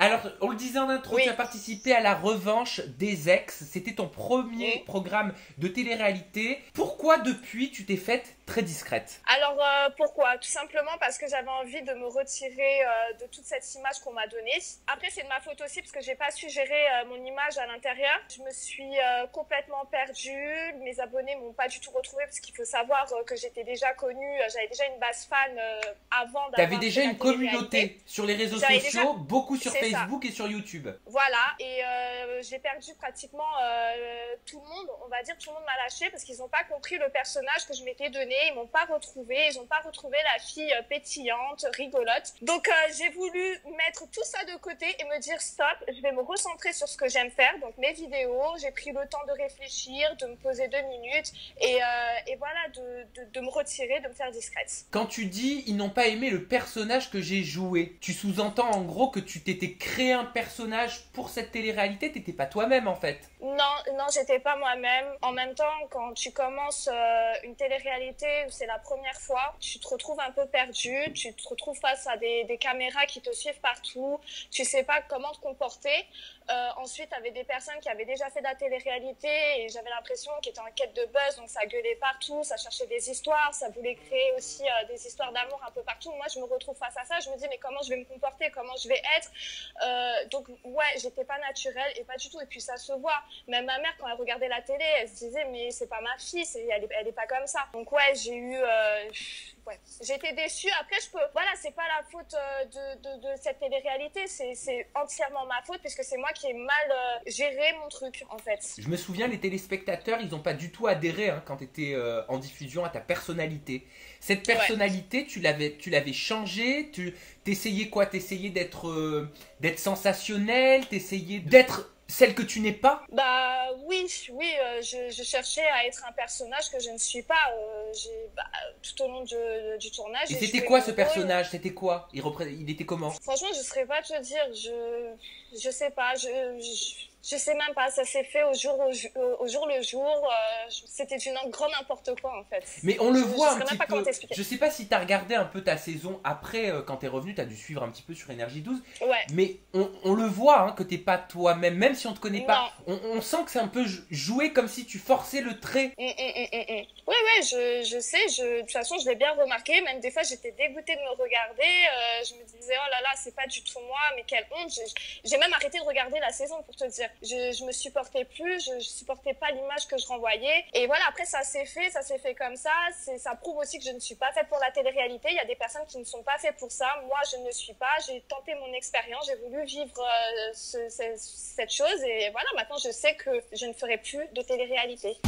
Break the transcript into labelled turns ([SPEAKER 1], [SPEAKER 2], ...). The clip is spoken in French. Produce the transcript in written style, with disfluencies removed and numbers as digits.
[SPEAKER 1] Alors, on le disait en intro,
[SPEAKER 2] Oui.
[SPEAKER 1] tu as participé à la revanche des ex. C'était ton premier
[SPEAKER 2] Oui.
[SPEAKER 1] programme de télé-réalité. Pourquoi depuis tu t'es faite très discrète?
[SPEAKER 2] Alors pourquoi? Tout simplement parce que j'avais envie de me retirer de toute cette image qu'on m'a donnée. Après c'est de ma faute aussi parce que j'ai pas su gérer mon image à l'intérieur. Je me suis complètement perdue. Mes abonnés m'ont pas du tout retrouvée parce qu'il faut savoir que j'étais déjà connue. J'avais déjà une base fan avant d'avoir
[SPEAKER 1] T'avais déjà
[SPEAKER 2] fait la
[SPEAKER 1] une
[SPEAKER 2] télé-réalité.
[SPEAKER 1] communauté sur les réseaux
[SPEAKER 2] J'avais
[SPEAKER 1] sociaux, beaucoup sur
[SPEAKER 2] C'est ça.
[SPEAKER 1] Facebook et sur YouTube.
[SPEAKER 2] Voilà, et j'ai perdu pratiquement tout le monde, on va dire tout le monde m'a lâché parce qu'ils n'ont pas compris le personnage que je m'étais donné, ils m'ont pas retrouvée, ils n'ont pas retrouvé la fille pétillante, rigolote. Donc j'ai voulu mettre tout ça de côté et me dire stop, je vais me recentrer sur ce que j'aime faire, donc mes vidéos, j'ai pris le temps de réfléchir, de me poser 2 minutes et voilà, de me retirer, de me faire discrète.
[SPEAKER 1] Quand tu dis ils n'ont pas aimé le personnage que j'ai joué, tu sous-entends en gros que tu t'étais créé un personnage pour cette télé-réalité, t'étais pas toi-même en fait.
[SPEAKER 2] Non, j'étais pas moi-même. En même temps, quand tu commences une télé-réalité où c'est la première fois, tu te retrouves un peu perdu, tu te retrouves face à des caméras qui te suivent partout, tu sais pas comment te comporter. Ensuite, il y avait des personnes qui avaient déjà fait de la télé-réalité et j'avais l'impression qu'ils étaient en quête de buzz, donc ça gueulait partout, ça cherchait des histoires, ça voulait créer aussi des histoires d'amour un peu partout. Moi, je me retrouve face à ça, je me dis mais comment je vais me comporter, comment je vais être. Donc ouais, j'étais pas naturelle et pas du tout. Et puis ça se voit. Même ma mère, quand elle regardait la télé, elle se disait mais c'est pas ma fille, elle est pas comme ça. Donc ouais, j'ai eu ouais, j'étais déçue. Après, voilà, c'est pas la faute de cette télé-réalité, c'est entièrement ma faute puisque c'est moi qui ai mal géré mon truc en fait.
[SPEAKER 1] Je me souviens, les téléspectateurs, ils n'ont pas du tout adhéré quand tu étais en diffusion à ta personnalité. Cette personnalité, ouais. tu l'avais changée, t'essayais quoi? T'essayais d'être sensationnelle, t'essayais d'être celle que tu n'es pas?
[SPEAKER 2] Bah oui, je cherchais à être un personnage que je ne suis pas. Tout au long du tournage.
[SPEAKER 1] Et c'était quoi ce personnage? C'était quoi? Il était comment?
[SPEAKER 2] Franchement, je ne saurais pas te dire. Je sais pas. Je sais même pas, ça s'est fait au jour le jour. C'était du grand n'importe quoi en fait.
[SPEAKER 1] Mais on le voit un
[SPEAKER 2] petit peu.
[SPEAKER 1] Je sais pas si t'as regardé un peu ta saison après, quand t'es revenu, t'as dû suivre un petit peu sur Énergie 12.
[SPEAKER 2] Ouais.
[SPEAKER 1] Mais on le voit que t'es pas toi-même, même si on te connaît pas. On sent que c'est un peu joué comme si tu forçais le trait.
[SPEAKER 2] Ouais, je sais. De toute façon, je l'ai bien remarqué. Même des fois, j'étais dégoûtée de me regarder. Je me disais, oh là là, c'est pas du tout moi, mais quelle honte. J'ai même arrêté de regarder la saison pour te dire. Je me supportais plus, je supportais pas l'image que je renvoyais. Et voilà, après ça s'est fait comme ça. Ça prouve aussi que je ne suis pas faite pour la télé-réalité. Il y a des personnes qui ne sont pas faites pour ça. Moi, je ne le suis pas. J'ai tenté mon expérience, j'ai voulu vivre cette chose. Et voilà, maintenant je sais que je ne ferai plus de télé-réalité.